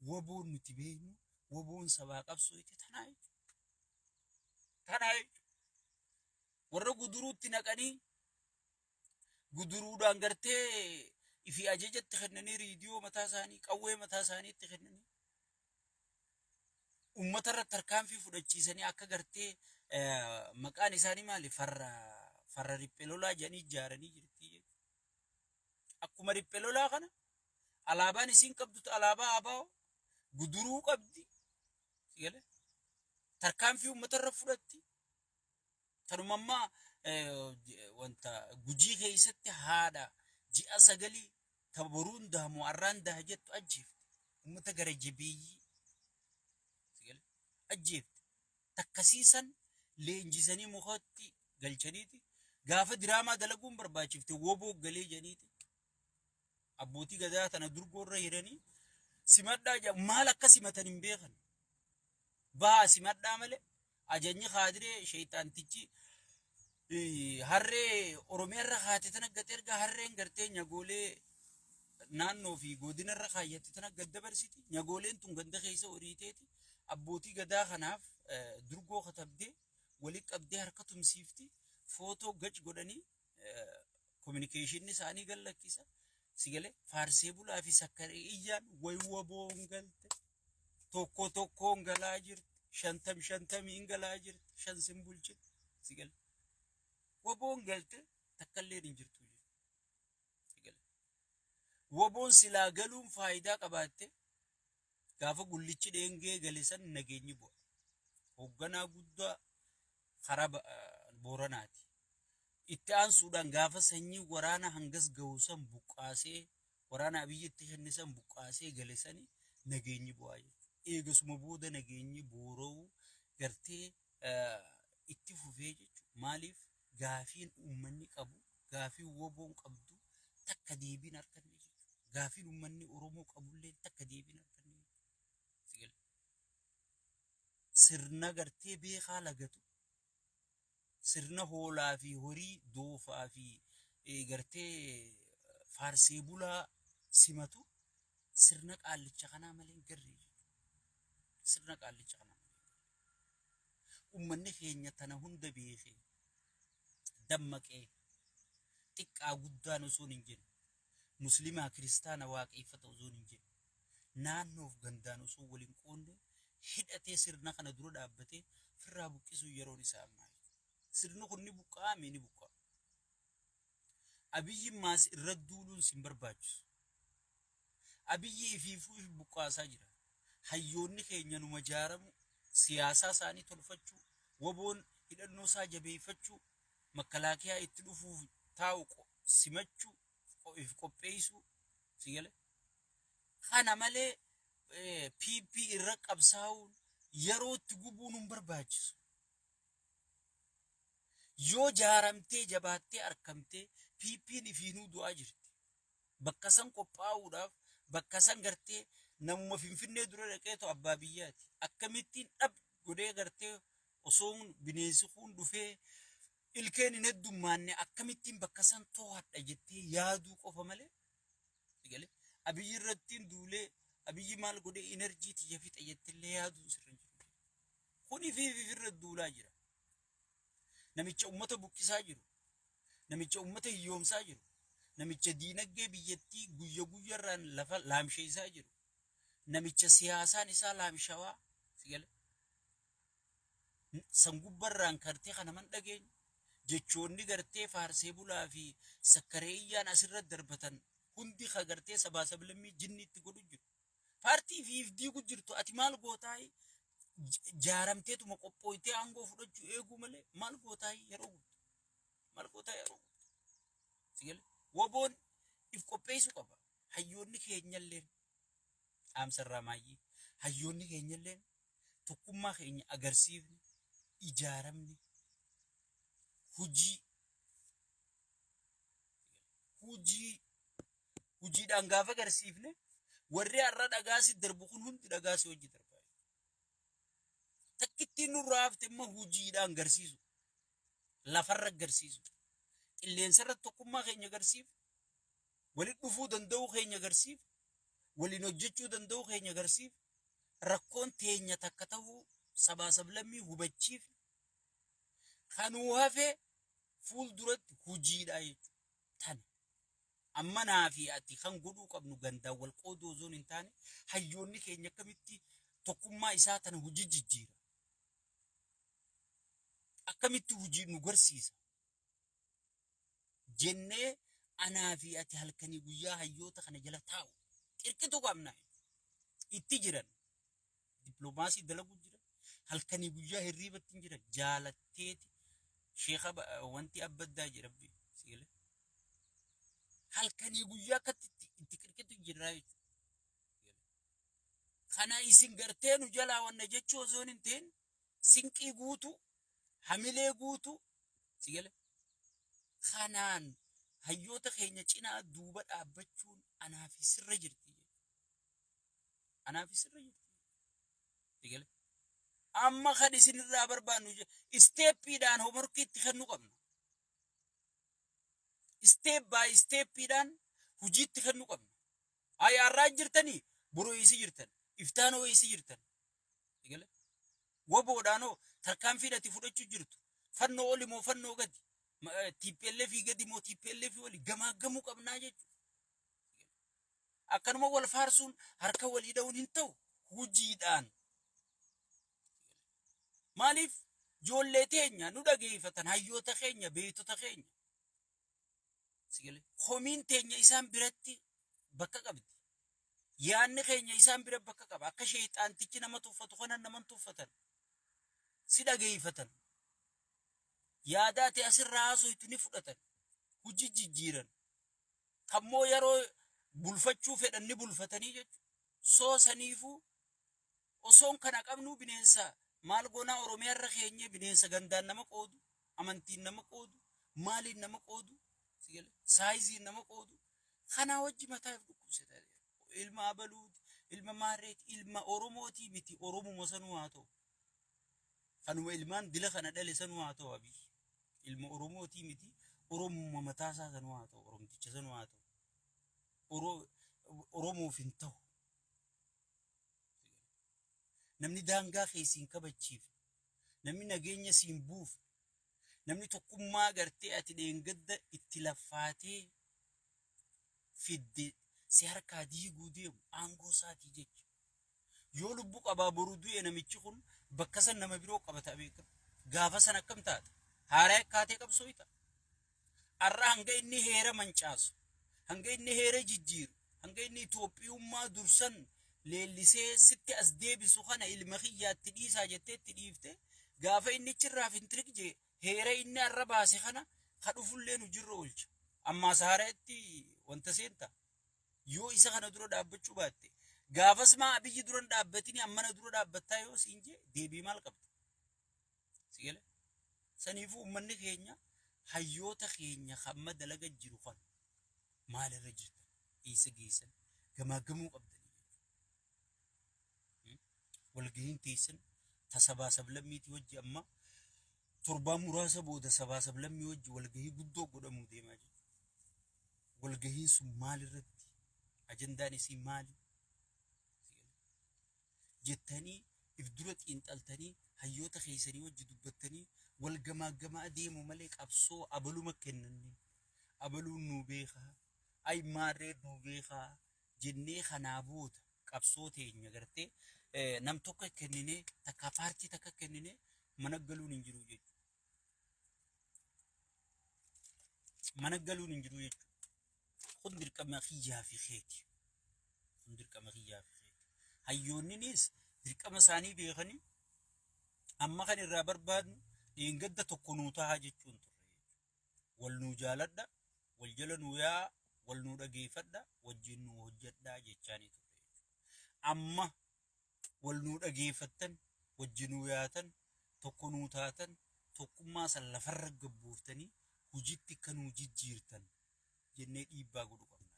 woboon nuti beeknu woboon sabaa qabsoo itti tanaa warra guduruutti naqanii guduruudhaan gartee ifi ajajatti kennanii riidiyoo mataa isaanii qawwee mataa isaaniitti kennanii ummata irratti tarkaanfii fudhachiisanii akka gartee maqaan isaanii maali farra riphee lolaa jedhanii ijaaranii jirti. Akkuma riphee lolaa kana alaabaan isiin qabdu alaabaa ABO guduruu qabdi. Tarkaanfii ummata irra fudhatti. Tanumammaa wanta gujii keessatti haadha ji'a 9 taboruun daamu arraan daa jettu ajjeefte. Ummata gara jabeeyyii ajjeefte. Takkasiisan leenjisanii mukatti galchaniiti. Gaafa diraamaa dalaguun barbaachifte woboo galee janiiti. Abbootii gadaa tana durgoorra hiranii simadhaa jedhamu maal akka simatan hin beekan. Baa simadhaa malee ajajni haadiree sheeyxaantichi harree Oromiyaarra haate tana gad erga harreen gartee nyagoolee naannoo fi godinarra kaayyatti tana gad dabarsiti. Nyagooleen tun ganda keessa horiiteeti. Abbootii gadaa kanaaf durgoo katabdee walii qabdee harka tumsiifti. Footoo gac godhanii kominikeeshinni isaanii gallakkisa. Sigalee faarsee bulaa fi sakkaree iyyaan woboon galte tokko tokkoon galaa jirti. 50 galaa jirti. 5 bulchiti. Sigalee woboon galte takkallee hin jirtu. Sigalee woboon silaa galuun faayidaa qabaatte gaafa gullichi dheengee galisan nageenyi bu'a. Hoogganaa guddaa karaa Booranaati. Itti aansuudhaan gaafa sanyii waraana hangas ga'uusan buqqaasee waraana Abiyyitti kennisan buqqaasee galisanii nageenyi bu'aa jechuudha. Eegasuma booda nageenyi boora'uu gartee itti fufee jechuudha. Maaliif gaafiin uummanni qabu gaafiin woboon qabdu takka deebiin arganne jechuudha. Gaafiin uummanni Oromoo qabullee takka deebiin arganne jechuudha. Sirna gartee beekaa lagatu. Sirna hoolaa fi horii doofaa fi gartee faarsee bulaa simatu sirna qaallicha kanaa malee garree jechuudha. Sirna qaallicha kanaa malee. Uummanni keenya tana hunda beekee dammaqee xiqqaa guddaan osoo hin jenne musliimaa kiristaana waaqeffata osoo hin jenne naannoof gandaan osoo waliin qoonne hidhatee sirna kana dura dhaabbatee firraa buqqisuu yeroon isaa ammaa. Sirni kun ni buqqaa ni buqqaa. Abiyyi maas irra duuluun sin barbaachisu. Abiyyi ifiifuu if buqqaasaa jira. Hayyoonni keenya numa jaaramu siyaasaa isaanii tolfachuu, woboon hidhannoo isaa jabeeffachuu, makalaakiyaa itti dhufuuf taa'u simachuu, if qopheessuu. Sigalee kana malee PP irra qabsaa'uun yeroo itti gubuun hin barbaachisu. Yoo jaaramtee jabaattee argamtee PP'n ifiinuu du'aa jirti. Bakka san qophaa'uudhaaf bakka san gartee namuma Finfinnee dura dhaqeetu abbaa biyyaati. Akkamittiin dhab godhee gartee osoo bineensi kun dhufee ilkeen hin heddummaanne akkamittiin bakka san to'adha jettee yaaduu qofa malee. Sigalee Abiyyi irrattiin duulee Abiyyi maal godhee enerjii tiyya fixa jettillee yaaduu sirrii jiru. Kun irra duulaa jira. Namicha ummata buqqisaa jiru. Namicha ummata hiyyoomsaa jiru. Namicha diinagdee biyyattii guyya guyyarraan lafa laamsheessaa jiru. Namicha siyaasaan isaa laamshawaa. Sigalee sangubbarraan kartee kana man dhageenyu jechoonni gartee faarsee bulaa fi sakkaree iyyaan asirra darbatan hundi ka gartee sabaa sablammii jinni itti godhu jiru. Paartii fi ifdiigu jirtu ati maal gootaay jaaramteetuma qophooytee aangoo fudhachuu eeguu malee maal gootaay yeroo guddaa. Maal gootaay yeroo guddaa. Sigalee woboon if qopheessuu qaba. Hayyoonni keenyallee dhaamsarraa maayyii. Hayyoonni keenyallee tokkummaa keenya agarsiifne ijaaramne hujiidhaan gaafa agarsiifne warri har'a dhagaasi darbu kun hundi dhagaasi hojii darbaa. Takkittiin nurraa hafte immoo hujiidhaan agarsiisu. Lafarra agarsiisu. Qilleensarra tokkummaa keenya agarsiifu. Walitti dhufuu danda'uu keenya agarsiifu. waliin hojjechuu danda'uu keenya agarsiif rakkoon teenya takka ta'uu sabaa sablammii hubachiif kanuu hafee fuulduratti hojiidha jechuudha. Tana amma naa fi ati kan godhuu qabnu gandaan wal qooduu osoo hin taane hayyoonni keenya akkamitti tokkummaa isaa tana hojii jijjiira. Akkamitti hojii nu garsiisa. Jennee anaa fi ati halkanii guyyaa hayyoota kana jala taa'u. Qirqitu qabna. Itti jiran. Dippiloomaasii dalagu jiran. Halkanii guyyaa hirriibatti hin jiran. Jaalatteeti. Sheekha wanti abbaddaa jedhamti. Sigalee. Halkanii guyyaa akkatti itti qirqitu jirraa jechuudha. Kana isin gartee nu jalaa wanna jechuu osoo hin ta'in sinqii guutu, hamilee guutu, sigalee. Kanaan hayyoota keenya cinaa duuba dhaabbachuun anaaf sirra jirti. Anaaf sirra jirti. Sigalee. Amma kan isinirraa barbaannu isteeppiidhaan hoomorkiitti kennu qabna. Step by steppiidhaan hojiitti kennu qabna. Ayyaarraa jirtanii boroo eessi jirtan. Iftaanoo eessi jirtan. Sigalee. Waboodhaanoo tarkaanfiidhaatti fudhachuu jirtu. Fannoo oli moo fannoo gadi. TPLF gadi moo TPLF oli gamaagamuu qabnaa jechuudha. Akkanuma wal faarsuun harka walii dha'uun hin ta'u hojiidhaan. Maaliif ijoollee teenya nu dhageeffatan hayyoota keenya beektota keenya. Sigalee. Homiin teenya isaan biratti bakka qabdi. Yaanni keenya isaan bira bakka qaba. Akka sheexaantichi nama tuffatu kanan nama tuffatan. Si dhageeffatan. Yaadaati asirraa haasoftu ni fudhatan. Hojii jijjiiran. Kammoo yeroo bulfachuu fedhan ni bulfatanii jechuudha. Soosaniifuu osoon kana qabnu bineensa maal goonaa Oromiyaa irra keenye bineensa gandaan nama qoodu, amantiin nama qoodu, maaliin nama qoodu, saayiziin nama qoodu. Kanaa wajji mataaf dhukkubsata. Ilma abaluuti, ilma maarreeti, ilma Oromootii miti Oromuma sanuu haa ta'u. Kanuma ilmaan dila kana dhale sanuu haa ta'u abii. Ilma Oromootii miti Oromuma mataasaa sanuu haa ta'u, Oromticha sanuu haa ta'u. Oromoof hin ta'u. Namni daangaa keessiin kabachiif, namni nageenya siin buuf, namni tokkummaa gartee ati dheengadda itti laffaatee fidde si harkaa diiguu deemu aangoo isaatii jecha. Yoo lubbuu qabaa boruu du'e namichi kun bakka san nama biroo qabata beekama. Gaafa san akkam taata? Haaraa akkaatee qabsoo ita. Arraa hanga inni heera mancaasu, hanga inni heera jijjiiru, hanga inni Itoophiyummaa dursan leellisee sitti as deebisu kana ilma kiyyaatti dhiisaa jettee itti dhiifte gaafa inni chirraa fintirik jee heera inni arra baase kana kadhufullee nu jirra oolcha. Ammaa saareetti wanta seenta. Yoo isa kana dura dhaabbachuu baatte gaafas maa biyyi duran dhaabbatini ammana dura dhaabbattaa yoo siin jee deebii maal qabda? Sigalee. Saniifuu uummanni keenya hayyoota keenya hamma dalaga jiru kan maalirra jirtan? Eessa geessan? Gamaagamuu qabdanii. Walgahiin teessan tasabaa sablammiitii wajji amma torbaa muraasa booda sabaa sablammii wajji walgahii guddoo godhamuu deemaa jiru. Walgahiin sun maalirratti? Ajandaan isii maali? Jettanii if dura xiinxaltanii hayyoota keessanii wajji dubbattanii wal gamaagamaa deemu malee qabsoo abaluma kennanne. Abaluun nu beekaa, ay maarree nu beekaa jennee kanaa booda qabsoo teenya gartee nam tokko kennine takka paartii takka kennine mana galuun hin jiru jechuudha. Mana galuun hin jiru jechuudha. Kun dirqama xiyyaa fi keeti. Kun dirqama xiyyaa fi keeti. Hayyoonninis dirqama isaanii beekanii amma kan irraa barbaadnu dheengadda tokko nuu tahaa jechuun turre. Wal nuu jaaladha, wal jala nuu yaa, wal nuu dhageeffadha, wajjin nuu hojjedhaa jechaanii turre. Amma wal nuu dhageeffattan, wajjin nuu yaatan, tokko nuu taatan, tokkummaa san lafarra gabbuuftanii hojiitti akka nuu jijjiirtan jennee dhiibbaa godhu qabna.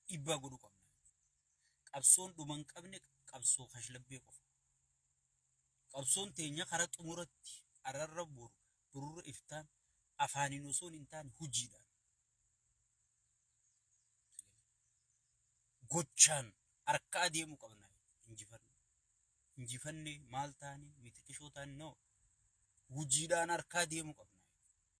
Dhiibbaa godhu qabna. Qabsoon dhuma hin qabne qabsoo kashlabbee qofa. Qabsoon teenya karaa xumuratti ararra boru burura iftaan afaaniin osoo hin taane hojiidhaan. gochaan harka adeemu qabna. Injifannee maal taane miti qishoo taane no hojiidhaan harka adeemu qabna.